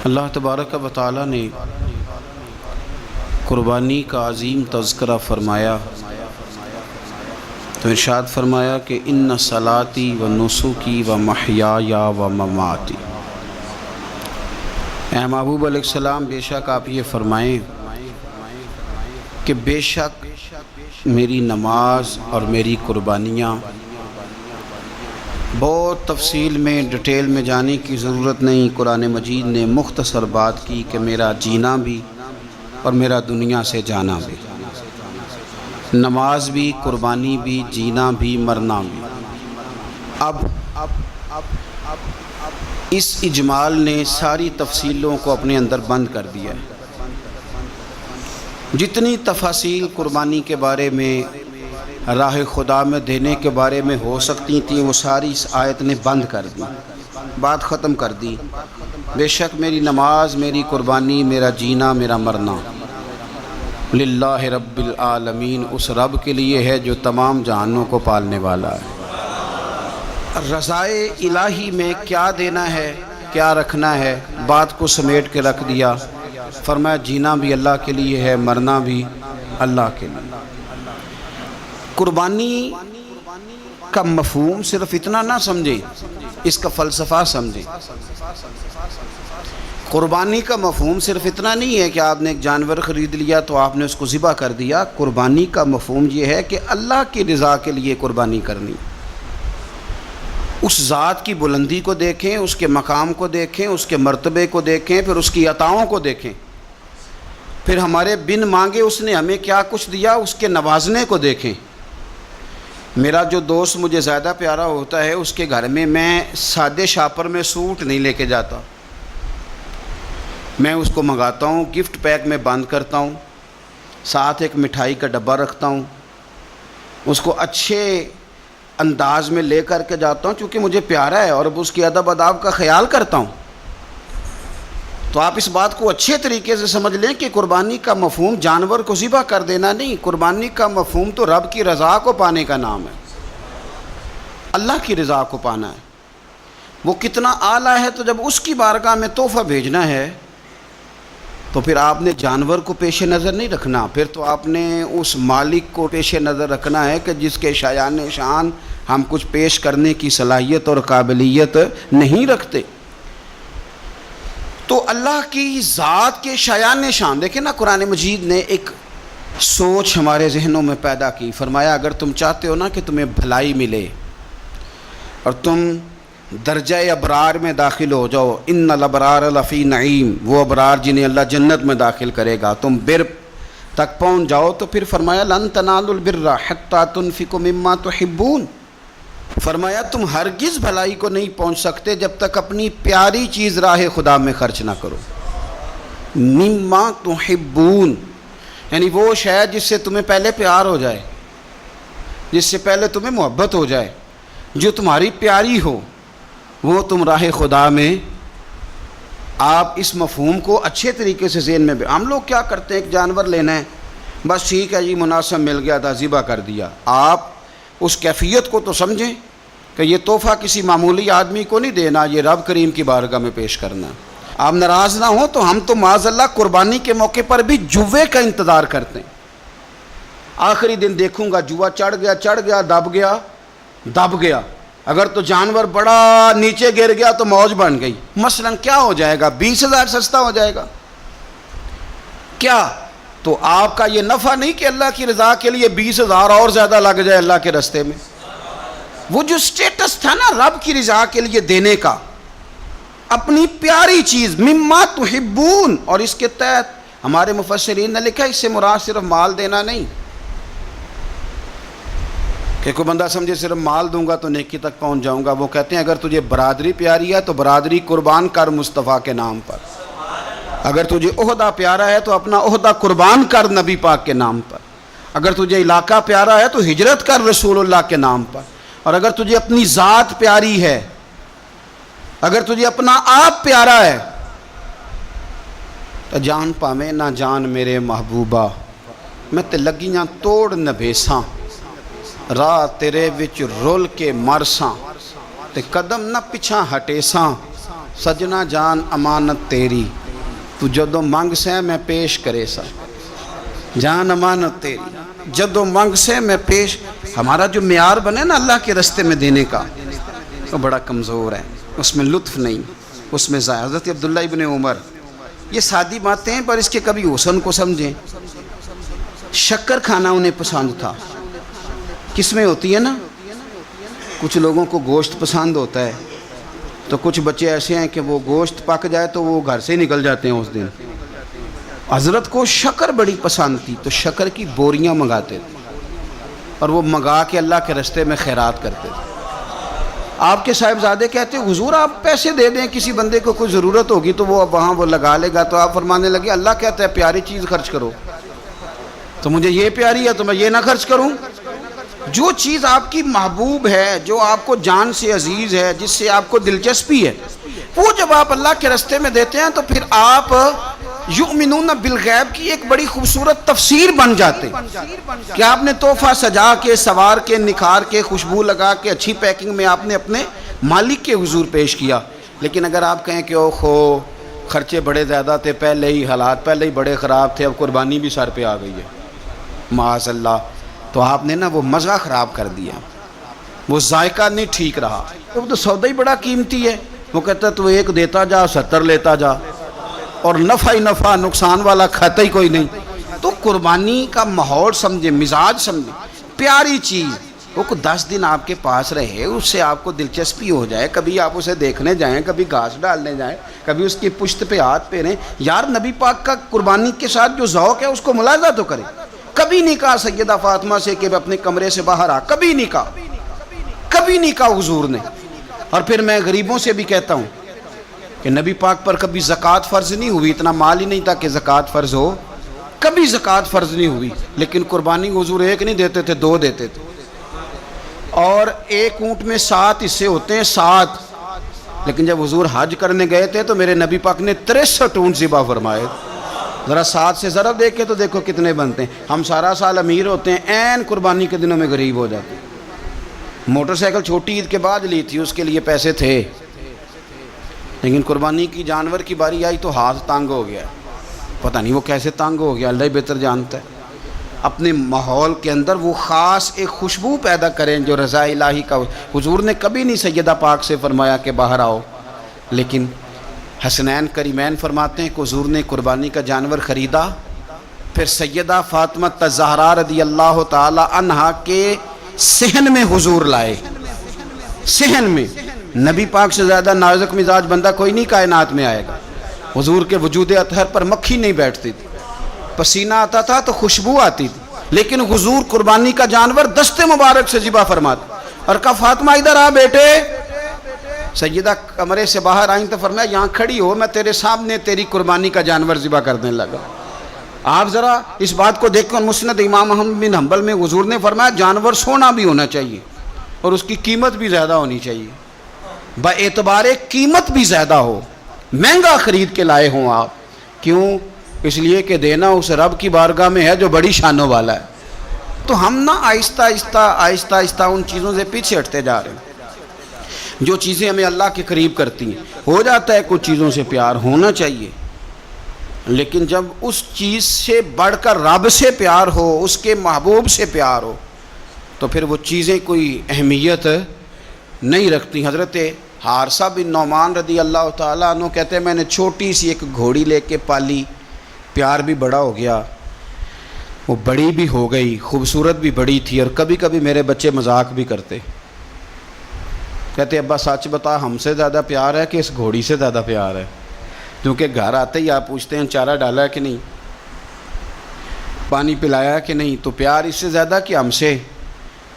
اللہ تبارک و تعالی نے قربانی کا عظیم تذکرہ فرمایا تو ارشاد فرمایا کہ ان صلاتی و نسکی و محیایا و مماتی۔ اے محبوب علیہ السلام، بے شک آپ یہ فرمائیں کہ بے شک میری نماز اور میری قربانیاں، بہت تفصیل میں ڈیٹیل میں جانے کی ضرورت نہیں، قرآن مجید نے مختصر بات کی کہ میرا جینا بھی اور میرا دنیا سے جانا بھی، نماز بھی، قربانی بھی، جینا بھی، مرنا بھی۔ اب اس اجمال نے ساری تفصیلوں کو اپنے اندر بند کر دیا ہے۔ جتنی تفاصیل قربانی کے بارے میں، راہ خدا میں دینے کے بارے میں ہو سکتی تھیں، وہ ساری اس آیت نے بند کر دی، بات ختم کر دی۔ بے شک میری نماز، میری قربانی، میرا جینا، میرا مرنا للہ رب العالمین، اس رب کے لیے ہے جو تمام جہانوں کو پالنے والا ہے۔ رضائے الہی میں کیا دینا ہے، کیا رکھنا ہے، بات کو سمیٹ کے رکھ دیا۔ فرمایا جینا بھی اللہ کے لیے ہے، مرنا بھی اللہ کے لیے۔ قربانی کا مفہوم صرف اتنا نہ سمجھیں، اس کا فلسفہ سمجھیں۔ قربانی کا مفہوم صرف اتنا نہیں ہے کہ آپ نے ایک جانور خرید لیا تو آپ نے اس کو ذبح کر دیا۔ قربانی کا مفہوم یہ ہے کہ اللہ کی رضا کے لیے قربانی کرنی، اس ذات کی بلندی کو دیکھیں، اس کے مقام کو دیکھیں، اس کے مرتبے کو دیکھیں، پھر اس کی عطاؤں کو دیکھیں، پھر ہمارے بن مانگے اس نے ہمیں کیا کچھ دیا، اس کے نوازنے کو دیکھیں۔ میرا جو دوست مجھے زیادہ پیارا ہوتا ہے، اس کے گھر میں میں سادے شاپر میں سوٹ نہیں لے کے جاتا، میں اس کو منگاتا ہوں، گفٹ پیک میں بند کرتا ہوں، ساتھ ایک مٹھائی کا ڈبہ رکھتا ہوں، اس کو اچھے انداز میں لے کر کے جاتا ہوں چونکہ مجھے پیارا ہے اور اب اس کی ادب آداب کا خیال کرتا ہوں۔ تو آپ اس بات کو اچھے طریقے سے سمجھ لیں کہ قربانی کا مفہوم جانور کو ذبح کر دینا نہیں، قربانی کا مفہوم تو رب کی رضا کو پانے کا نام ہے، اللہ کی رضا کو پانا ہے۔ وہ کتنا اعلیٰ ہے، تو جب اس کی بارگاہ میں تحفہ بھیجنا ہے تو پھر آپ نے جانور کو پیش نظر نہیں رکھنا، پھر تو آپ نے اس مالک کو پیش نظر رکھنا ہے کہ جس کے شایان شان ہم کچھ پیش کرنے کی صلاحیت اور قابلیت نہیں رکھتے۔ تو اللہ کی ذات کے شایان شان دیکھیں نا، قرآن مجید نے ایک سوچ ہمارے ذہنوں میں پیدا کی۔ فرمایا اگر تم چاہتے ہو نا کہ تمہیں بھلائی ملے اور تم درجہ ابرار میں داخل ہو جاؤ، ان الابرار لفی نعیم، وہ ابرار جنہیں اللہ جنت میں داخل کرے گا، تم بر تک پہنچ جاؤ، تو پھر فرمایا لن تنالوا البر حتی تنفقوا مما تحبون۔ فرمایا تم ہرگز بھلائی کو نہیں پہنچ سکتے جب تک اپنی پیاری چیز راہ خدا میں خرچ نہ کرو۔ مما تحبون یعنی وہ شے جس سے تمہیں پہلے پیار ہو جائے، جس سے پہلے تمہیں محبت ہو جائے، جو تمہاری پیاری ہو، وہ تم راہ خدا میں۔ آپ اس مفہوم کو اچھے طریقے سے ذہن میں ہم لوگ کیا کرتے ہیں، ایک جانور لینا ہے، بس ٹھیک ہے جی مناسب مل گیا تھا، ذبح کر دیا۔ آپ اس کیفیت کو تو سمجھیں کہ یہ تحفہ کسی معمولی آدمی کو نہیں دینا، یہ رب کریم کی بارگاہ میں پیش کرنا۔ آپ ناراض نہ ہوں تو ہم تو معاذ اللہ قربانی کے موقع پر بھی جوے کا انتظار کرتے ہیں۔ آخری دن دیکھوں گا جوا چڑھ گیا، دب گیا، اگر تو جانور بڑا نیچے گر گیا تو موج بن گئی، مثلاً کیا ہو جائے گا، 20,000 سستا ہو جائے گا کیا؟ تو آپ کا یہ نفع نہیں کہ اللہ کی رضا کے لیے 20,000 اور زیادہ لگ جائے اللہ کے رستے میں۔ وہ جو سٹیٹس تھا نا رب کی رضا کے لیے دینے کا، اپنی پیاری چیز مما تحبون، اور اس کے تحت ہمارے مفسرین نے لکھا اس سے مراد صرف مال دینا نہیں کہ کوئی بندہ سمجھے صرف مال دوں گا تو نیکی تک پہنچ جاؤں گا۔ وہ کہتے ہیں اگر تجھے برادری پیاری ہے تو برادری قربان کر مصطفیٰ کے نام پر، اگر تجھے عہدہ پیارا ہے تو اپنا عہدہ قربان کر نبی پاک کے نام پر، اگر تجھے علاقہ پیارا ہے تو ہجرت کر رسول اللہ کے نام پر، اور اگر تجھے اپنی ذات پیاری ہے، اگر تجھے اپنا آپ پیارا ہے تو جان پاویں نہ جان میرے محبوبہ، میں تے لگیاں توڑ نبھیساں، راہ تیرے وچ رول کے مرساں، تے قدم نہ پچھاں ہٹیساں، سجنا جان امانت تیری، تو جدو منگ سے میں پیش کرے سا، جان امانت تیری جدو منگ سے میں پیش۔ ہمارا جو معیار بنے نا اللہ کے رستے میں دینے کا، وہ بڑا کمزور ہے، اس میں لطف نہیں، اس میں حضرت عبداللہ ابن عمر، یہ سادی باتیں ہیں پر اس کے کبھی حسن کو سمجھیں۔ شکر کھانا انہیں پسند تھا، کس میں ہوتی ہے نا، کچھ لوگوں کو گوشت پسند ہوتا ہے، تو کچھ بچے ایسے ہیں کہ وہ گوشت پک جائے تو وہ گھر سے نکل جاتے ہیں اس دن۔ حضرت کو شکر بڑی پسند تھی تو شکر کی بوریاں منگاتے تھے اور وہ منگا کے اللہ کے رستے میں خیرات کرتے تھے۔ آپ کے صاحبزادے کہتے ہیں حضور آپ پیسے دے دیں، کسی بندے کو کوئی ضرورت ہوگی تو وہ وہاں وہ لگا لے گا، تو آپ فرمانے لگے اللہ کہتا ہے پیاری چیز خرچ کرو، تو مجھے یہ پیاری ہے تو میں یہ نہ خرچ کروں۔ جو چیز آپ کی محبوب ہے، جو آپ کو جان سے عزیز ہے، جس سے آپ کو دلچسپی ہے، وہ جب آپ اللہ کے رستے میں دیتے ہیں تو پھر آپ یؤمنون بالغیب کی ایک بڑی خوبصورت تفسیر بن جاتے کہ آپ نے تحفہ سجا کے، سوار کے، نکھار کے، خوشبو لگا کے، اچھی پیکنگ میں آپ نے اپنے مالک کے حضور پیش کیا۔ لیکن اگر آپ کہیں کہ اوہو خرچے بڑے زیادہ تھے، پہلے ہی حالات پہلے ہی بڑے خراب تھے، اب قربانی بھی سر پہ آ گئی ہے معاذ اللہ، تو آپ نے نا وہ مزہ خراب کر دیا، وہ ذائقہ نہیں ٹھیک رہا۔ وہ تو سودا ہی بڑا قیمتی ہے، وہ کہتا ہے تو ایک دیتا جا 70 لیتا جا، اور نفع ہی نفع، نقصان والا کھاتا ہی کوئی نہیں۔ تو قربانی کا ماحول سمجھے، مزاج سمجھے، پیاری چیز، وہ 10 دن آپ کے پاس رہے، اس سے آپ کو دلچسپی ہو جائے، کبھی آپ اسے دیکھنے جائیں، کبھی گھاس ڈالنے جائیں، کبھی اس کی پشت پہ ہاتھ پھیریں۔ یار نبی پاک کا قربانی کے ساتھ جو ذوق ہے اس کو ملاحظہ تو کریں۔ کبھی نہیں کہا سیدہ فاطمہ سے کہ اپنے کمرے سے باہر آ، کبھی نہیں کہا، کبھی نہیں کہا حضور نے۔ اور پھر میں غریبوں سے بھی کہتا ہوں کہ نبی پاک پر کبھی زکوٰۃ فرض نہیں ہوئی، اتنا مال ہی نہیں تھا کہ زکوٰۃ فرض ہو، کبھی زکوٰۃ فرض نہیں ہوئی، لیکن قربانی حضور ایک نہیں دیتے تھے، 2 دیتے تھے، اور ایک اونٹ میں 7 حصے ہوتے ہیں، 7۔ لیکن جب حضور حج کرنے گئے تھے تو میرے نبی پاک نے 63 اونٹ ذبح فرمائے۔ ذرا 7 سے ضرب دے کے تو دیکھو کتنے بنتے ہیں۔ ہم سارا سال امیر ہوتے ہیں، عین قربانی کے دنوں میں غریب ہو جاتے ہیں۔ موٹر سائیکل چھوٹی عید کے بعد لی تھی، اس کے لیے پیسے تھے، لیکن قربانی کی جانور کی باری آئی تو ہاتھ تانگ ہو گیا، پتہ نہیں وہ کیسے تانگ ہو گیا، اللہ ہی بہتر جانتا ہے۔ اپنے ماحول کے اندر وہ خاص ایک خوشبو پیدا کریں جو رضا الہی کا۔ حضور نے کبھی نہیں سیدہ پاک سے فرمایا کہ باہر آؤ، لیکن حسنین کریمین فرماتے ہیں کہ حضور نے قربانی کا جانور خریدا، پھر سیدہ فاطمہ الزہرا رضی اللہ تعالی عنہا کے صحن میں حضور لائے، صحن میں۔ نبی پاک سے زیادہ نازک مزاج بندہ کوئی نہیں کائنات میں آئے گا۔ حضور کے وجود اطہر پر مکھی نہیں بیٹھتی تھی، پسینہ آتا تھا تو خوشبو آتی تھی، لیکن حضور قربانی کا جانور دست مبارک سے ذبح فرماتے اور کہا فاطمہ ادھر آ بیٹے۔ سیدہ کمرے سے باہر آئیں تو فرمایا یہاں کھڑی ہو، میں تیرے سامنے تیری قربانی کا جانور ذبح کرنے لگا۔ آپ ذرا اس بات کو دیکھ کر مسند امام احمد بن حنبل میں حضور نے فرمایا جانور سونا بھی ہونا چاہیے اور اس کی قیمت بھی زیادہ ہونی چاہیے، با اعتبار قیمت بھی زیادہ ہو، مہنگا خرید کے لائے ہوں آپ۔ کیوں؟ اس لیے کہ دینا اس رب کی بارگاہ میں ہے جو بڑی شانوں والا ہے۔ تو ہم نا آہستہ آہستہ ان چیزوں سے پیچھے ہٹتے جا رہے ہیں جو چیزیں ہمیں اللہ کے قریب کرتی ہیں۔ ہو جاتا ہے کچھ چیزوں سے پیار ہونا چاہیے، لیکن جب اس چیز سے بڑھ کر رب سے پیار ہو، اس کے محبوب سے پیار ہو، تو پھر وہ چیزیں کوئی اہمیت نہیں رکھتی۔ حضرت حارثہ بن نعمان رضی اللہ تعالیٰ عنہ کہتے ہیں میں نے چھوٹی سی ایک گھوڑی لے کے پالی، پیار بھی بڑا ہو گیا، وہ بڑی بھی ہو گئی، خوبصورت بھی بڑی تھی، اور کبھی کبھی میرے بچے مذاق بھی کرتے، کہتے ابا سچ بتا ہم سے زیادہ پیار ہے کہ اس گھوڑی سے زیادہ پیار ہے؟ کیونکہ گھر آتے ہی آپ پوچھتے ہیں چارہ ڈالا ہے کہ نہیں، پانی پلایا ہے کہ نہیں، تو پیار اس سے زیادہ کہ ہم سے؟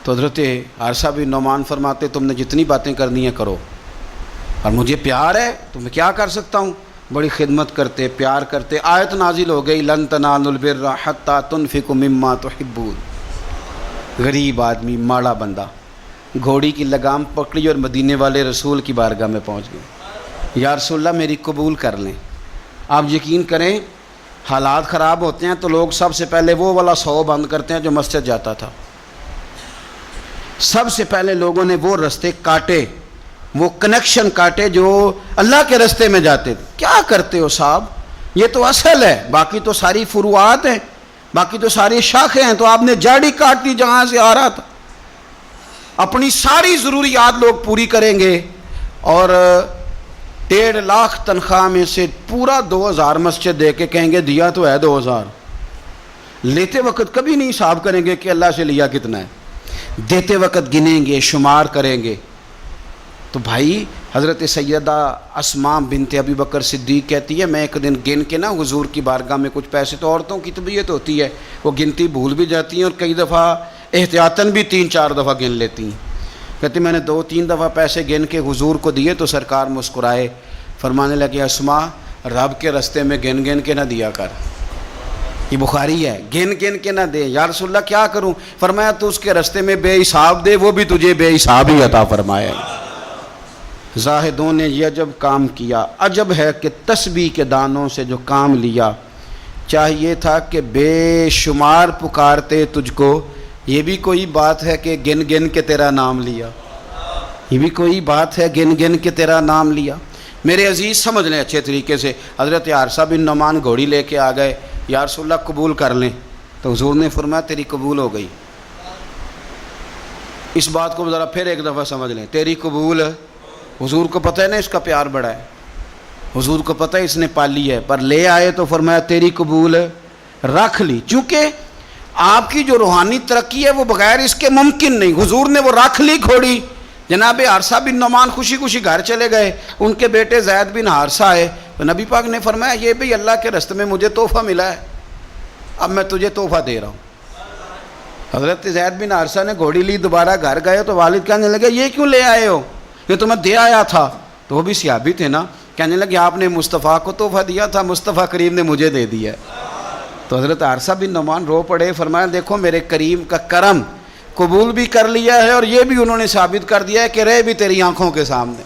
تو حضرت حارثہ بن نعمان فرماتے تم نے جتنی باتیں کرنی ہیں کرو، اور مجھے پیار ہے تو میں کیا کر سکتا ہوں؟ بڑی خدمت کرتے، پیار کرتے۔ آیت نازل ہو گئی لن تنالوا البر حتی تنفقوا مما تحبون۔ غریب آدمی، ماڑا بندہ، گھوڑی کی لگام پکڑی اور مدینے والے رسول کی بارگاہ میں پہنچ گئے، یا رسول اللہ میری قبول کر لیں۔ آپ یقین کریں حالات خراب ہوتے ہیں تو لوگ سب سے پہلے وہ والا 100 بند کرتے ہیں جو مسجد جاتا تھا، سب سے پہلے لوگوں نے وہ رستے کاٹے وہ کنیکشن کاٹے جو اللہ کے راستے میں جاتے تھے. کیا کرتے ہو صاحب؟ یہ تو اصل ہے، باقی تو ساری فروعات ہیں، باقی تو ساری شاخیں ہیں. تو آپ نے جاڑی کاٹ دی جہاں سے آ رہا تھا. اپنی ساری ضروریات لوگ پوری کریں گے اور 1.5 لاکھ تنخواہ میں سے پورا 2000 مسجد دے کے کہیں گے دیا تو ہے 2000. لیتے وقت کبھی نہیں حساب کریں گے کہ اللہ سے لیا کتنا ہے. دیتے وقت گنیں گے، شمار کریں گے. تو بھائی حضرت سیدہ اسماء بنت ابی بکر صدیق کہتی ہے میں ایک دن گن کے نا حضور کی بارگاہ میں کچھ پیسے، تو عورتوں کی طبیعت ہوتی ہے وہ گنتی بھول بھی جاتی ہیں اور کئی دفعہ احتیاطاً بھی 3-4 دفعہ گن لیتی ہیں. کہتی میں نے 2-3 دفعہ پیسے گن کے حضور کو دیے تو سرکار مسکرائے، فرمانے لگے اسماء رب کے راستے میں گن گن کے نہ دیا کر. یہ بخاری ہے، گن گن کے نہ دے. یا رسول اللہ کیا کروں؟ فرمایا تو اس کے راستے میں بے حساب دے، وہ بھی تجھے بے حساب ہی عطا فرمائے. زاہدوں نے یہ عجب کام کیا، عجب ہے کہ تسبیح کے دانوں سے جو کام لیا. چاہیے تھا کہ بے شمار پکارتے تجھ کو. یہ بھی کوئی بات ہے کہ گن گن کے تیرا نام لیا؟ یہ بھی کوئی بات ہے گن گن کے تیرا نام لیا؟ میرے عزیز سمجھ لیں اچھے طریقے سے. حضرت حارثہ بن نعمان گھوڑی لے کے آ گئے، یا رسول اللہ قبول کر لیں. تو حضور نے فرمایا تیری قبول ہو گئی. اس بات کو ذرا پھر ایک دفعہ سمجھ لیں، تیری قبول. حضور کو پتہ ہے نا اس کا پیار بڑا ہے، حضور کو پتہ ہے اس نے پالی ہے، پر لے آئے تو فرمایا تیری قبول رکھ لی. چونکہ آپ کی جو روحانی ترقی ہے وہ بغیر اس کے ممکن نہیں. حضور نے وہ رکھ لی گھوڑی. جناب حارثہ بن نعمان خوشی خوشی گھر چلے گئے. ان کے بیٹے زید بن حارثہ آئے تو نبی پاک نے فرمایا یہ بھی اللہ کے راستے میں مجھے تحفہ ملا ہے، اب میں تجھے تحفہ دے رہا ہوں. حضرت زید بن حارثہ نے گھوڑی لی، دوبارہ گھر گئے تو والد کہنے لگے یہ کیوں لے آئے ہو؟ یہ تو میں دے آیا تھا. تو وہ بھی صحابی تھے نا، کہنے لگے آپ نے مصطفیٰ کو تحفہ دیا تھا، مصطفیٰ کریم نے مجھے دے دیا ہے. تو حضرت حارثہ بن نعمان رو پڑے، فرمایا دیکھو میرے کریم کا کرم، قبول بھی کر لیا ہے اور یہ بھی انہوں نے ثابت کر دیا ہے کہ رہے بھی تیری آنکھوں کے سامنے.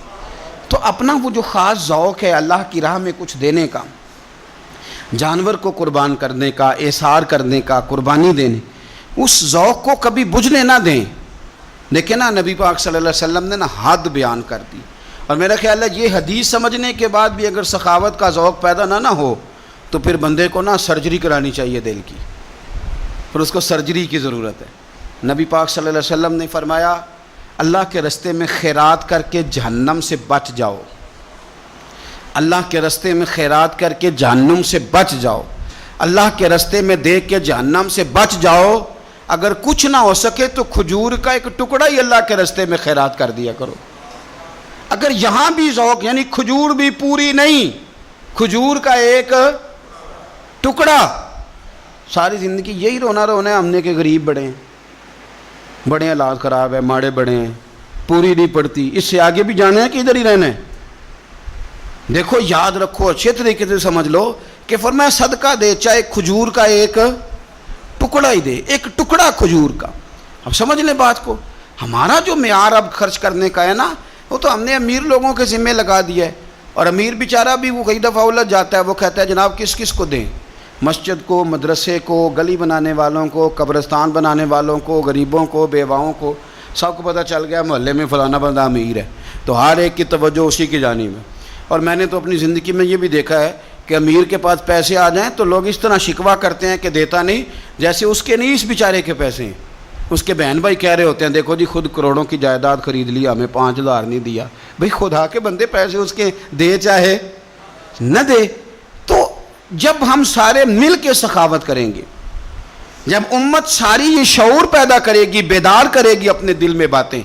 تو اپنا وہ جو خاص ذوق ہے اللہ کی راہ میں کچھ دینے کا، جانور کو قربان کرنے کا، احسار کرنے کا، قربانی دینے، اس ذوق کو کبھی بجھنے نہ دیں. دیکھیں نا نبی پاک صلی اللہ علیہ وسلم نے نا حد بیان کر دی. اور میرا خیال ہے یہ حدیث سمجھنے کے بعد بھی اگر سخاوت کا ذوق پیدا نہ ہو تو پھر بندے کو نا سرجری کرانی چاہیے دل کی، پھر اس کو سرجری کی ضرورت ہے. نبی پاک صلی اللہ علیہ وسلم نے فرمایا اللہ کے راستے میں خیرات کر کے جہنم سے بچ جاؤ. اللہ کے راستے میں خیرات کر کے جہنم سے بچ جاؤ. اللہ کے راستے میں دے کے جہنم سے بچ جاؤ. اگر کچھ نہ ہو سکے تو کھجور کا ایک ٹکڑا ہی اللہ کے راستے میں خیرات کر دیا کرو. اگر یہاں بھی ذوق، یعنی کھجور بھی پوری نہیں، کھجور کا ایک ٹکڑا. ساری زندگی یہی رونا رونا ہے ہم نے کہ غریب بڑے ہیں، بڑے حالات خراب ہے، ماڑے بڑے ہیں، پوری نہیں پڑتی. اس سے آگے بھی جانا ہے کہ ادھر ہی رہنا ہے؟ دیکھو یاد رکھو، اچھے طریقے سے سمجھ لو کہ فرمایا صدقہ دے، چاہے کھجور کا ایک ٹکڑا ہی دے، ایک ٹکڑا کھجور کا. اب سمجھ لیں بات کو. ہمارا جو معیار اب خرچ کرنے کا ہے نا، وہ تو ہم نے امیر لوگوں کے ذمہ لگا دیا ہے. اور امیر بیچارہ بھی وہ کئی دفعہ الجھ جاتا ہے، وہ کہتا ہے جناب کس کس کو دیں؟ مسجد کو، مدرسے کو، گلی بنانے والوں کو، قبرستان بنانے والوں کو، غریبوں کو، بیواؤں کو. سب کو پتہ چل گیا محلے میں فلانا بندہ امیر ہے تو ہر ایک کی توجہ اسی کی جانب ہے. اور میں نے تو اپنی زندگی میں یہ بھی دیکھا ہے کہ امیر کے پاس پیسے آ جائیں تو لوگ اس طرح شکوہ کرتے ہیں کہ دیتا نہیں، جیسے اس کے نہیں اس بیچارے کے پیسے ہیں. اس کے بہن بھائی کہہ رہے ہوتے ہیں دیکھو جی خود کروڑوں کی جائیداد خرید لی، ہمیں 5000 نہیں دیا. بھئی خدا کے بندے پیسے اس کے دے چاہے نہ دے. تو جب ہم سارے مل کے سخاوت کریں گے، جب امت ساری یہ شعور پیدا کرے گی، بیدار کرے گی اپنے دل میں باتیں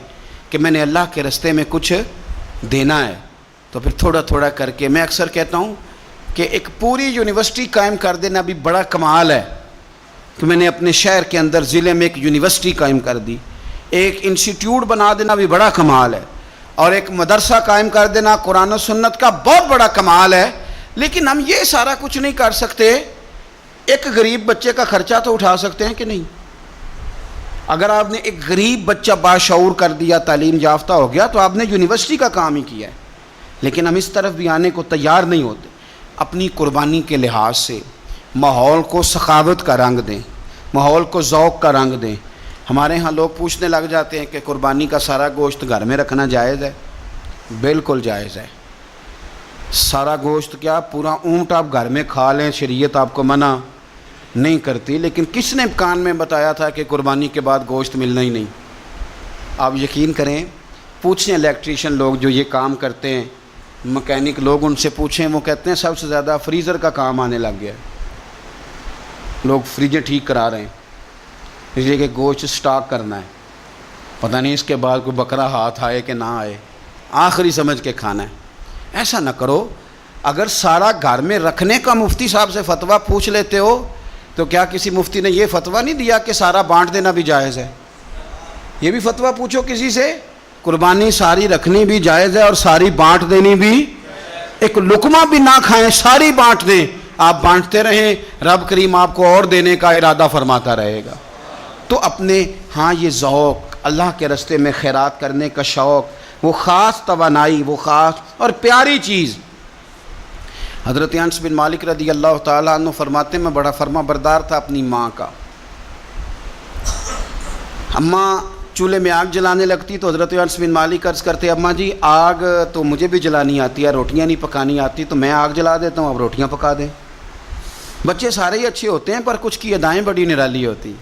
کہ میں نے اللہ کے راستے میں کچھ دینا ہے، تو پھر تھوڑا تھوڑا کر کے. میں اکثر کہتا ہوں کہ ایک پوری یونیورسٹی قائم کر دینا بھی بڑا کمال ہے کہ میں نے اپنے شہر کے اندر ضلع میں ایک یونیورسٹی قائم کر دی. ایک انسٹیٹیوٹ بنا دینا بھی بڑا کمال ہے، اور ایک مدرسہ قائم کر دینا قرآن و سنت کا بہت بڑا کمال ہے. لیکن ہم یہ سارا کچھ نہیں کر سکتے. ایک غریب بچے کا خرچہ تو اٹھا سکتے ہیں کہ نہیں؟ اگر آپ نے ایک غریب بچہ باشعور کر دیا، تعلیم یافتہ ہو گیا، تو آپ نے یونیورسٹی کا کام ہی کیا ہے. لیکن ہم اس طرف بھی آنے کو تیار نہیں ہوتے. اپنی قربانی کے لحاظ سے ماحول کو سخاوت کا رنگ دیں، ماحول کو ذوق کا رنگ دیں. ہمارے ہاں لوگ پوچھنے لگ جاتے ہیں کہ قربانی کا سارا گوشت گھر میں رکھنا جائز ہے؟ بالکل جائز ہے. سارا گوشت کیا پورا اونٹ آپ گھر میں کھا لیں شریعت آپ کو منع نہیں کرتی، لیکن کس نے کان میں بتایا تھا کہ قربانی کے بعد گوشت ملنا ہی نہیں؟ آپ یقین کریں، پوچھیں الیکٹریشین لوگ جو یہ کام کرتے ہیں، مکینک لوگ، ان سے پوچھیں، وہ کہتے ہیں سب سے زیادہ فریزر کا کام آنے لگ گیا ہے. لوگ فریجیں ٹھیک کرا رہے ہیں اس لیے کہ گوشت سٹاک کرنا ہے، پتہ نہیں اس کے بعد کوئی بکرا ہاتھ آئے کہ نہ آئے، آخری سمجھ کے کھانا ہے. ایسا نہ کرو. اگر سارا گھر میں رکھنے کا مفتی صاحب سے فتویٰ پوچھ لیتے ہو تو کیا کسی مفتی نے یہ فتویٰ نہیں دیا کہ سارا بانٹ دینا بھی جائز ہے؟ یہ بھی فتویٰ پوچھو کسی سے، قربانی ساری رکھنی بھی جائز ہے اور ساری بانٹ دینی بھی، ایک لقمہ بھی نہ کھائیں، ساری بانٹ دیں. آپ بانٹتے رہیں، رب کریم آپ کو اور دینے کا ارادہ فرماتا رہے گا. تو اپنے یہ ذوق، اللہ کے راستے میں خیرات کرنے کا شوق، وہ خاص توانائی، وہ خاص اور پیاری چیز. حضرت انس بن مالک رضی اللہ تعالیٰ عنہ فرماتے میں بڑا فرما بردار تھا اپنی ماں کا. اماں چولہے میں آگ جلانے لگتی تو حضرت انس بن مالک عرض کرتے، اماں جی آگ تو مجھے بھی جلانی آتی ہے، روٹیاں نہیں پکانی آتی، تو میں آگ جلا دیتا ہوں، آپ روٹیاں پکا دیں. بچے سارے ہی اچھے ہوتے ہیں پر کچھ کی ادائیں بڑی نرالی ہوتی،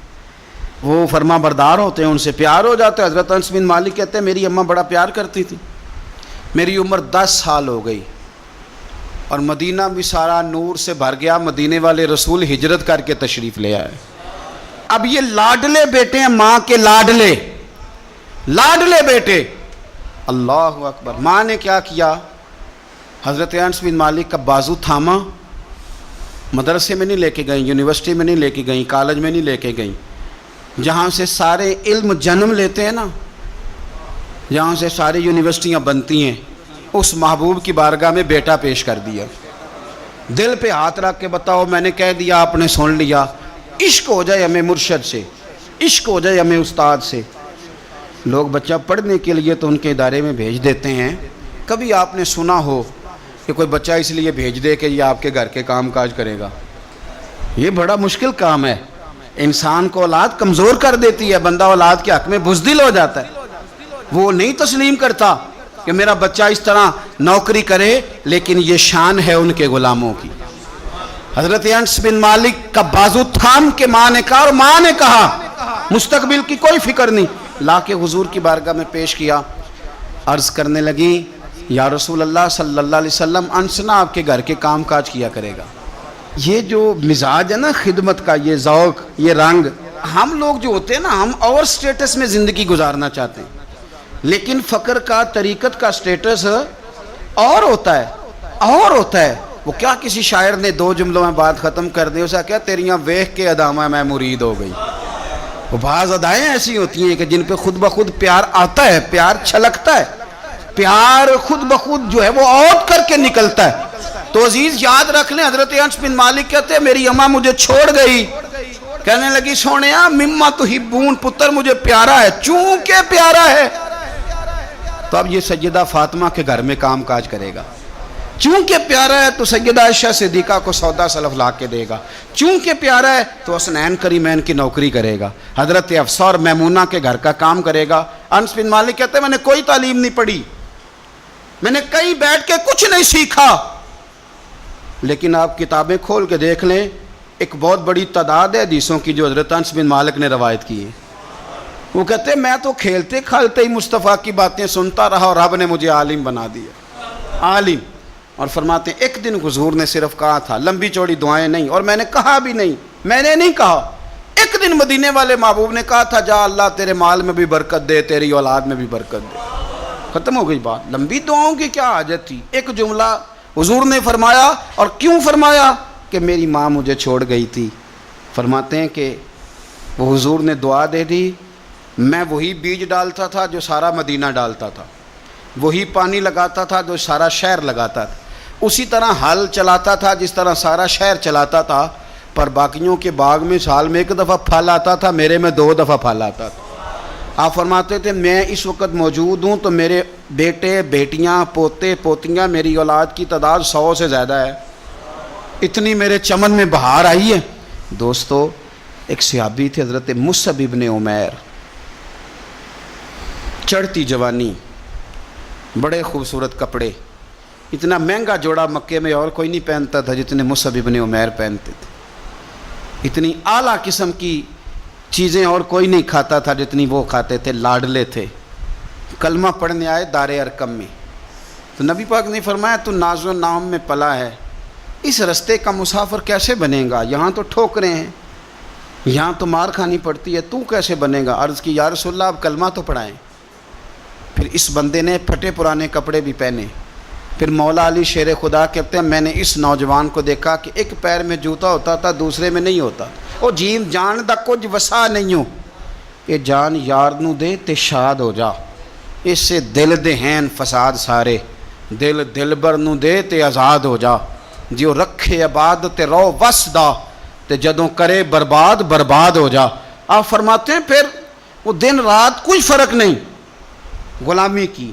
وہ فرما بردار ہوتے ہیں، ان سے پیار ہو جاتا ہے. حضرت انس بن مالک کہتے ہیں میری اماں بڑا پیار کرتی تھی. میری عمر 10 سال ہو گئی اور مدینہ بھی سارا نور سے بھر گیا. مدینے والے رسول ہجرت کر کے تشریف لے آئے. اب یہ لاڈلے بیٹے ہیں، ماں کے لاڈلے بیٹے. اللہ اکبر. ماں نے کیا کیا؟ حضرت انس بن مالک کا بازو تھاما. مدرسے میں نہیں لے کے گئیں، یونیورسٹی میں نہیں لے کے گئیں، کالج میں نہیں لے کے گئیں، جہاں سے سارے علم جنم لیتے ہیں نا، جہاں سے ساری یونیورسٹیاں بنتی ہیں، اس محبوب کی بارگاہ میں بیٹا پیش کر دیا. دل پہ ہاتھ رکھ کے بتاؤ، میں نے کہہ دیا، آپ نے سن لیا. عشق ہو جائے ہمیں مرشد سے، عشق ہو جائے ہمیں استاد سے. لوگ بچہ پڑھنے کے لیے تو ان کے ادارے میں بھیج دیتے ہیں. کبھی آپ نے سنا ہو کہ کوئی بچہ اس لیے بھیج دے کہ یہ آپ کے گھر کے کام کاج کرے گا؟ یہ بڑا مشکل کام ہے. انسان کو اولاد کمزور کر دیتی ہے، بندہ اولاد کے حق میں بزدل ہو جاتا ہے. وہ نہیں تسلیم کرتا کہ میرا بچہ اس طرح نوکری کرے، لیکن یہ شان ہے ان کے غلاموں کی. حضرت انس بن مالک کا بازو تھام کے ماں نے کہا، اور ماں نے کہا مستقبل کی کوئی فکر نہیں، لا کے حضور کی بارگاہ میں پیش کیا. عرض کرنے لگی، یا رسول اللہ صلی اللہ علیہ وسلم، انس نہ آپ کے گھر کے کام کاج کیا کرے گا. یہ جو مزاج ہے نا خدمت کا، یہ ذوق، یہ رنگ، ہم لوگ جو ہوتے ہیں نا، ہم اور سٹیٹس میں زندگی گزارنا چاہتے ہیں، لیکن فقر کا، طریقت کا سٹیٹس اور ہوتا ہے. وہ کیا کسی شاعر نے 2 جملوں میں بات ختم کر دی، اسے کیا تیریاں ویخ کے ادامہ میں مرید ہو گئی. وہ بعض ادائیں ایسی ہوتی ہیں کہ جن پہ خود بخود پیار آتا ہے، پیار چھلکتا ہے، پیار خود بخود جو ہے وہ اوت کر کے نکلتا ہے. تو عزیز یاد رکھ لیں، حضرت انس بن مالک کہتے ہیں میری اماں مجھے چھوڑ گئی، کہنے لگی سونیا مما تحبون، پتر مجھے پیارا ہے، چونکہ پیارا ہے تو اب یہ سیدہ فاطمہ کے گھر میں کام کاج کرے گا. چونکہ پیارا ہے تو سیدہ عائشہ صدیقہ کو سودا سلف لا کے دے گا. چونکہ پیارا ہے تو حسنین کریمین کی نوکری کرے گا. حضرت حفصہ اور میمونہ کے گھر کا کام کرے گا. انس بن مالک کہتے ہیں میں نے کوئی تعلیم نہیں پڑھی، میں نے کہیں بیٹھ کے کچھ نہیں سیکھا، لیکن آپ کتابیں کھول کے دیکھ لیں، ایک بہت بڑی تعداد ہے حدیثوں کی جو حضرت انس بن مالک نے روایت کی ہے. وہ کہتے ہیں میں تو کھیلتے کھالتے ہی مصطفیٰ کی باتیں سنتا رہا اور رب نے مجھے عالم بنا دیا، عالم. اور فرماتے ہیں ایک دن حضور نے صرف کہا تھا، لمبی چوڑی دعائیں نہیں، اور میں نے کہا بھی نہیں، میں نے نہیں کہا. ایک دن مدینے والے محبوب نے کہا تھا جا اللہ تیرے مال میں بھی برکت دے، تیری اولاد میں بھی برکت دے. ختم ہو گئی بات. لمبی دعاؤں کی کیا حاجت تھی؟ ایک جملہ حضور نے فرمایا. اور کیوں فرمایا؟ کہ میری ماں مجھے چھوڑ گئی تھی. فرماتے ہیں کہ وہ حضور نے دعا دے دی، میں وہی بیج ڈالتا تھا جو سارا مدینہ ڈالتا تھا، وہی پانی لگاتا تھا جو سارا شہر لگاتا تھا، اسی طرح حل چلاتا تھا جس طرح سارا شہر چلاتا تھا. پر باقیوں کے باغ میں سال میں 1 دفعہ پھل آتا تھا، میرے میں 2 دفعہ پھل آتا تھا. آپ فرماتے تھے میں اس وقت موجود ہوں تو میرے بیٹے بیٹیاں پوتے پوتیاں، میری اولاد کی تعداد 100 سے زیادہ ہے. اتنی میرے چمن میں بہار آئی ہے. دوستو، ایک صحابی تھے حضرت مصعب ابن عمیر، چڑھتی جوانی، بڑے خوبصورت کپڑے، اتنا مہنگا جوڑا مکے میں اور کوئی نہیں پہنتا تھا جتنے مصعب ابن عمیر پہنتے تھے، اتنی اعلیٰ قسم کی چیزیں اور کوئی نہیں کھاتا تھا جتنی وہ کھاتے تھے، لاڈلے تھے۔ کلمہ پڑھنے آئے دار ارقم میں، تو نبی پاک نے فرمایا تو ناز و نام میں پلا ہے، اس رستے کا مسافر کیسے بنے گا؟ یہاں تو ٹھوکریں ہیں، یہاں تو مار کھانی پڑتی ہے، تو کیسے بنے گا؟ عرض کی یا رسول اللہ آپ کلمہ تو پڑھائیں۔ پھر اس بندے نے پھٹے پرانے کپڑے بھی پہنے۔ پھر مولا علی شیر خدا کہتے ہیں میں نے اس نوجوان کو دیکھا کہ ایک پیر میں جوتا ہوتا تھا دوسرے میں نہیں ہوتا، او جیم جان دا کچھ وسا نہیں ہو، یہ جان یار نو دے تے شاد ہو جا، اس سے دل دے ہیں فساد سارے، دل دلبر نو دے تے آزاد ہو جا، جیو رکھے آباد تے رو وسدا تے جدوں کرے برباد برباد ہو جا۔ آپ فرماتے ہیں پھر وہ دن رات کوئی فرق نہیں، غلامی کی،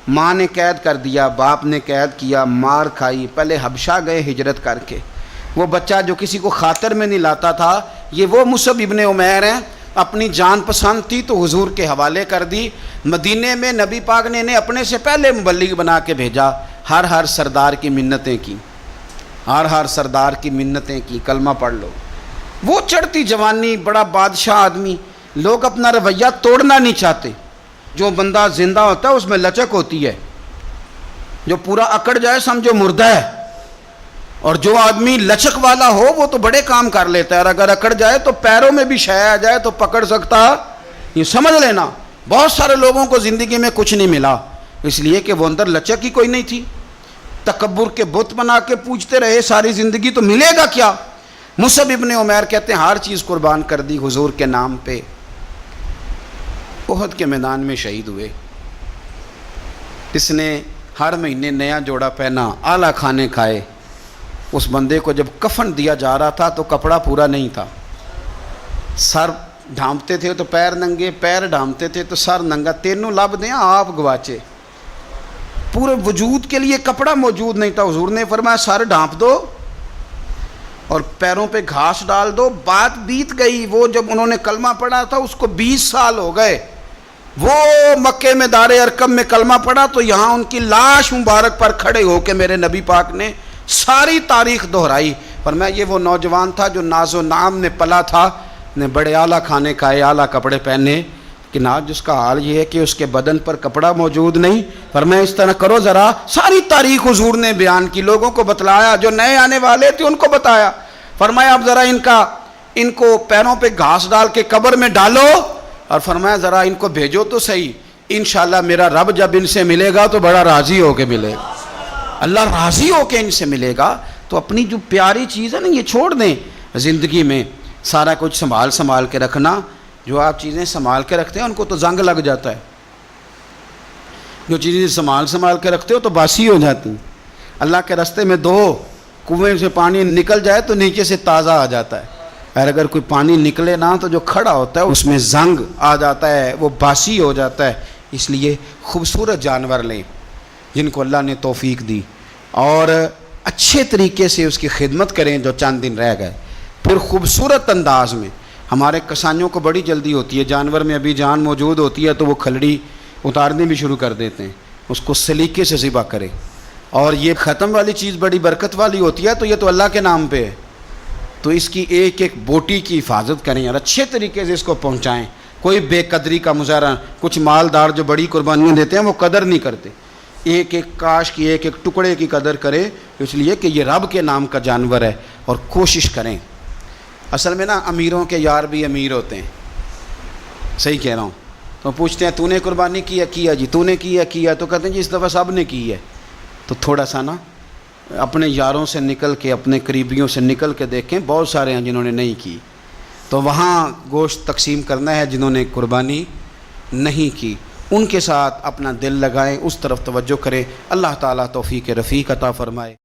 ماں نے قید کر دیا، باپ نے قید کیا، مار کھائی، پہلے حبشہ گئے ہجرت کر کے، وہ بچہ جو کسی کو خاطر میں نہیں لاتا تھا، یہ وہ مصعب ابن عمیر ہیں، اپنی جان پسند تھی تو حضور کے حوالے کر دی۔ مدینے میں نبی پاک نے انہیں اپنے سے پہلے مبلغ بنا کے بھیجا، ہر سردار کی منتیں کی، ہر سردار کی منتیں کی، کلمہ پڑھ لو۔ وہ چڑھتی جوانی، بڑا بادشاہ آدمی، لوگ اپنا رویہ توڑنا نہیں چاہتے۔ جو بندہ زندہ ہوتا ہے اس میں لچک ہوتی ہے، جو پورا اکڑ جائے سمجھو مردہ ہے، اور جو آدمی لچک والا ہو وہ تو بڑے کام کر لیتا ہے، اور اگر اکڑ جائے تو پیروں میں بھی شے آ جائے تو پکڑ سکتا، یہ سمجھ لینا۔ بہت سارے لوگوں کو زندگی میں کچھ نہیں ملا اس لیے کہ وہ اندر لچک ہی کوئی نہیں تھی، تکبر کے بت بنا کے پوجتے رہے ساری زندگی، تو ملے گا کیا؟ مصعب ابن عمیر کہتے ہیں ہر چیز قربان کر دی حضور کے نام پہ، احد کے میدان میں شہید ہوئے۔ اس نے ہر مہینے نیا جوڑا پہنا، اعلیٰ کھانے کھائے۔ اس بندے کو جب کفن دیا جا رہا تھا تو کپڑا پورا نہیں تھا، سر ڈھانپتے تھے تو پیر ننگے، پیر ڈھانپتے تھے تو سر ننگا، تینوں لب دیں آپ گواچے، پورے وجود کے لیے کپڑا موجود نہیں تھا۔ حضور نے فرمایا سر ڈھانپ دو اور پیروں پہ گھاس ڈال دو، بات بیت گئی۔ وہ جب انہوں نے کلمہ پڑھا تھا اس کو 20 سال ہو گئے، وہ مکے میں دار ارقم میں کلمہ پڑھا تو یہاں ان کی لاش مبارک پر کھڑے ہو کے میرے نبی پاک نے ساری تاریخ دہرائی۔ فرمایا یہ وہ نوجوان تھا جو ناز و نام میں پلا تھا، نے بڑے اعلیٰ کھانے کھائے، اعلیٰ کپڑے پہنے، کہ آج جس کا حال یہ ہے کہ اس کے بدن پر کپڑا موجود نہیں۔ فرمایا اس طرح کرو ذرا، ساری تاریخ حضور نے بیان کی، لوگوں کو بتلایا، جو نئے آنے والے تھے ان کو بتایا۔ فرمایا اب ذرا ان کو پیروں پہ گھاس ڈال کے قبر میں ڈالو، اور فرمایا ذرا ان کو بھیجو تو صحیح، انشاءاللہ میرا رب جب ان سے ملے گا تو بڑا راضی ہو کے ملے گا، اللہ راضی ہو کے ان سے ملے گا۔ تو اپنی جو پیاری چیز ہے نا یہ چھوڑ دیں، زندگی میں سارا کچھ سنبھال کے رکھنا۔ جو آپ چیزیں سنبھال کے رکھتے ہیں ان کو تو زنگ لگ جاتا ہے، جو چیزیں سنبھال کے رکھتے ہو تو باسی ہو جاتی ہیں۔ اللہ کے راستے میں دو کنویں سے پانی نکل جائے تو نیچے سے تازہ آ جاتا ہے، اور اگر کوئی پانی نکلے نہ تو جو کھڑا ہوتا ہے اس میں زنگ آ جاتا ہے، وہ باسی ہو جاتا ہے۔ اس لیے خوبصورت جانور لیں جن کو اللہ نے توفیق دی، اور اچھے طریقے سے اس کی خدمت کریں جو چند دن رہ گئے۔ پھر خوبصورت انداز میں، ہمارے کسانیوں کو بڑی جلدی ہوتی ہے، جانور میں ابھی جان موجود ہوتی ہے تو وہ کھلڑی اتارنے بھی شروع کر دیتے ہیں، اس کو سلیقے سے ذبح کریں۔ اور یہ ختم والی چیز بڑی برکت والی ہوتی ہے تو یہ تو اللہ کے نام پہ ہے، تو اس کی ایک ایک بوٹی کی حفاظت کریں اور اچھے طریقے سے اس کو پہنچائیں۔ کوئی بے قدری کا مظاہرہ، کچھ مالدار جو بڑی قربانیاں دیتے ہیں وہ قدر نہیں کرتے، ایک ایک کاش کی ایک ایک ٹکڑے کی قدر کرے، اس لیے کہ یہ رب کے نام کا جانور ہے، اور کوشش کریں۔ اصل میں نا امیروں کے یار بھی امیر ہوتے ہیں، صحیح کہہ رہا ہوں، تو پوچھتے ہیں تو نے قربانی کیا جی، تو نے کیا تو کہتے ہیں جی اس دفعہ سب نے کی ہے۔ تو تھوڑا سا نا اپنے یاروں سے نکل کے، اپنے قریبیوں سے نکل کے دیکھیں، بہت سارے ہیں جنہوں نے نہیں کی، تو وہاں گوشت تقسیم کرنا ہے جنہوں نے قربانی نہیں کی، ان کے ساتھ اپنا دل لگائیں، اس طرف توجہ کریں۔ اللہ تعالیٰ توفیق رفیق عطا فرمائے۔